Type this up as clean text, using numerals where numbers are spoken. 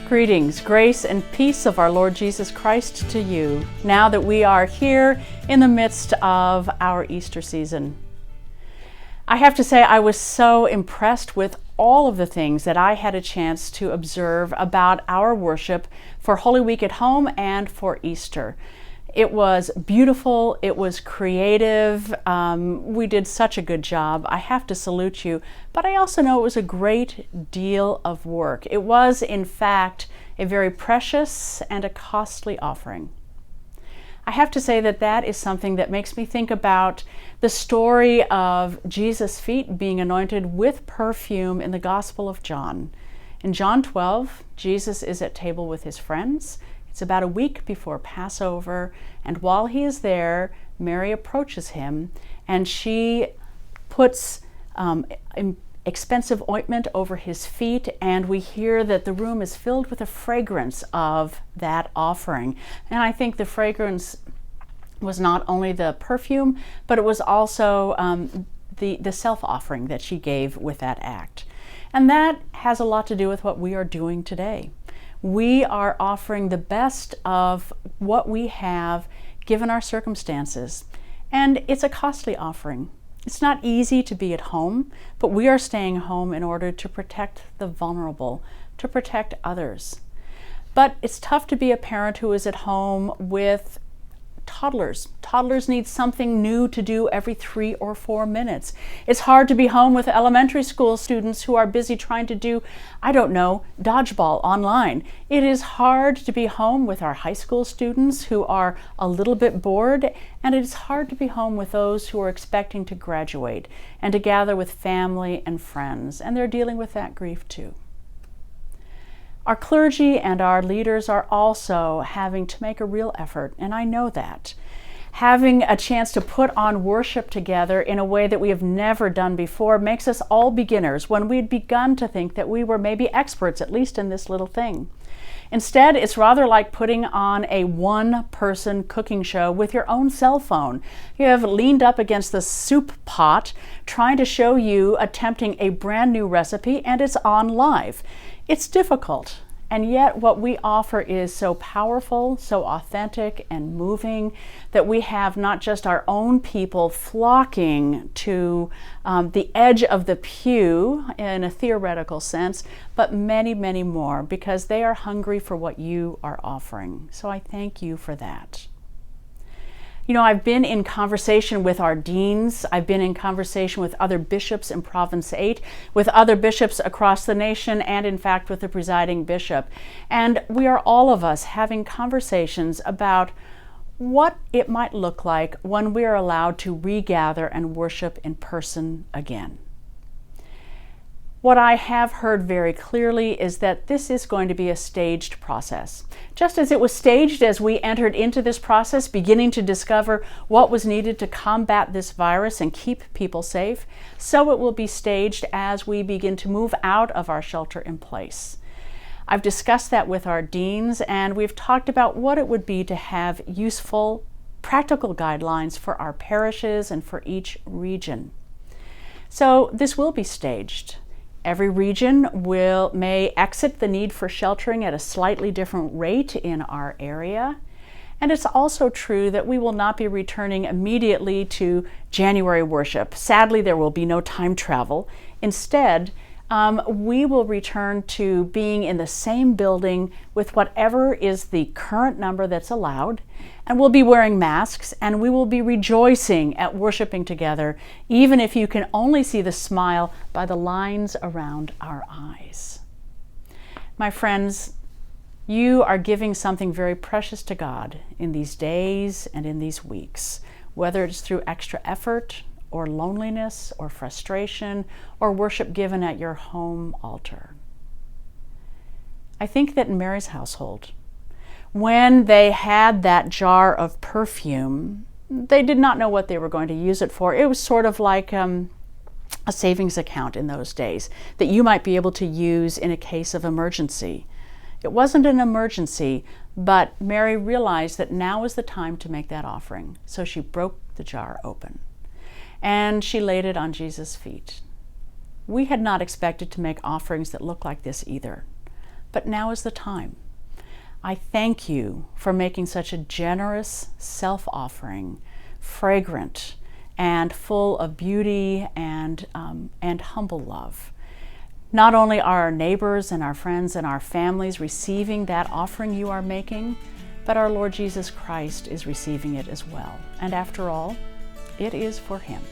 Greetings, grace and peace of our Lord Jesus Christ to you, now that we are here in the midst of our Easter season. I have to say I was so impressed with all of the things that I had a chance to observe about our worship for Holy Week at home and for Easter. It was beautiful, it was creative, we did such a good job. I have to salute you, but I also know it was a great deal of work. It was, in fact, a very precious and a costly offering. I have to say that that is something that makes me think about the story of Jesus' feet being anointed with perfume in the Gospel of John. In John 12, Jesus is at table with his friends. It's about a week before Passover, and while he is there, Mary approaches him, and she puts expensive ointment over his feet, and we hear that the room is filled with the fragrance of that offering. And I think the fragrance was not only the perfume, but it was also the self-offering that she gave with that act. And that has a lot to do with what we are doing today. We are offering the best of what we have given our circumstances, and it's a costly offering. It's not easy to be at home, but we are staying home in order to protect the vulnerable, to protect others. But it's tough to be a parent who is at home with toddlers. Toddlers need something new to do every 3 or 4 minutes. It's hard to be home with elementary school students who are busy trying to do, dodgeball online. It is hard to be home with our high school students who are a little bit bored, and it is hard to be home with those who are expecting to graduate and to gather with family and friends, and they're dealing with that grief too. Our clergy and our leaders are also having to make a real effort, and I know that. Having a chance to put on worship together in a way that we have never done before makes us all beginners when we'd begun to think that we were maybe experts, at least in this little thing. Instead, it's rather like putting on a one-person cooking show with your own cell phone. You have leaned up against the soup pot, trying to show you attempting a brand new recipe, and it's on live. It's difficult, and yet what we offer is so powerful, so authentic and moving that we have not just our own people flocking to the edge of the pew in a theoretical sense, but many, many more, because they are hungry for what you are offering. So I thank you for that. I've been in conversation with our deans. I've been in conversation with other bishops in Province 8, with other bishops across the nation, and in fact with the presiding bishop. And we are all of us having conversations about what it might look like when we are allowed to regather and worship in person again. What I have heard very clearly is that this is going to be a staged process. Just as it was staged as we entered into this process, beginning to discover what was needed to combat this virus and keep people safe, so it will be staged as we begin to move out of our shelter in place. I've discussed that with our deans, and we've talked about what it would be to have useful, practical guidelines for our parishes and for each region. So this will be staged. Every region may exit the need for sheltering at a slightly different rate in our area. And it's also true that we will not be returning immediately to January worship. Sadly, there will be no time travel. Instead, we will return to being in the same building with whatever is the current number that's allowed, and we'll be wearing masks, and we will be rejoicing at worshiping together, even if you can only see the smile by the lines around our eyes. My friends, you are giving something very precious to God in these days and in these weeks, whether it's through extra effort, or loneliness, or frustration, or worship given at your home altar. I think that in Mary's household, when they had that jar of perfume, they did not know what they were going to use it for. It was sort of like a savings account in those days that you might be able to use in a case of emergency. It wasn't an emergency, but Mary realized that now was the time to make that offering. So she broke the jar open, and she laid it on Jesus' feet. We had not expected to make offerings that look like this either. but now is the time. I thank you for making such a generous self-offering, fragrant, and full of beauty and humble love. Not only are our neighbors and our friends and our families receiving that offering you are making, but our Lord Jesus Christ is receiving it as well. And after all, it is for Him.